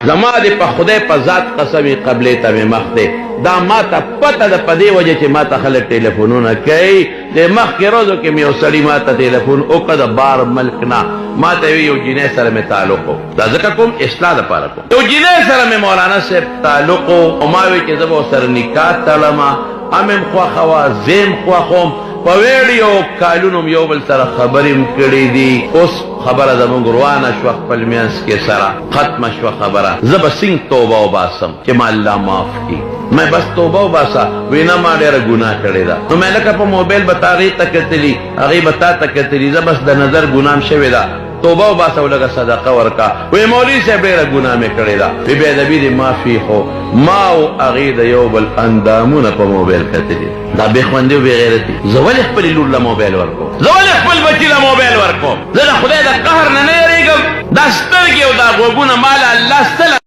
زما دې په خدای په ذات قسمي قبلې ته مې مخ دی دا ما ته پته ده په دې وجه چې ما ته خلک ټلیفونونه کوي د مخکې ورځو کې مې یو سړي ما ته ټلیفون وکړه د بار ملک نه ما ته وی یو جینۍ سره مې تعلق و دا ځکه کوم اصلاح دپاره کوم یو جینۍ سره مې مولانا صاحب تعلق و او ما وی چې زه به ورسره نکاح تړمه امم خوښه وه زیم خوښ وم په ویډیو کالونو م یو بل سره خبرې م کړې دي اوس خبره زموږ روانه شوه خپل منځ کې سره ختمه شوه خبره زه به څنګه توبه وباسم چې ما الله معاف کړي میں بس توبه وباسه وی نه ما ډېره ګناه کړې ده نو مې لکه په موبایل به تا هغې ته کتلي هغې به تا ته کتلي زه بس د نظر ګناه م شوې ده توبه وباسه او لږه صدقه ورکه وی مولوي صاحب ډېره ګناه مې کړې ده وی بېادبي دې معافي خو ما او هغې د یو بل اندامونه په موبایل کتلي دا بې خوندي او بې غیرتي زه ولې خپلې لور له موبایل ورکوم زه ولې خپل بچي له موبایل ورکوم زه د خدای د قهر نه نه یېرېږم دا سترګې او دا غوږونه ما له الله ستله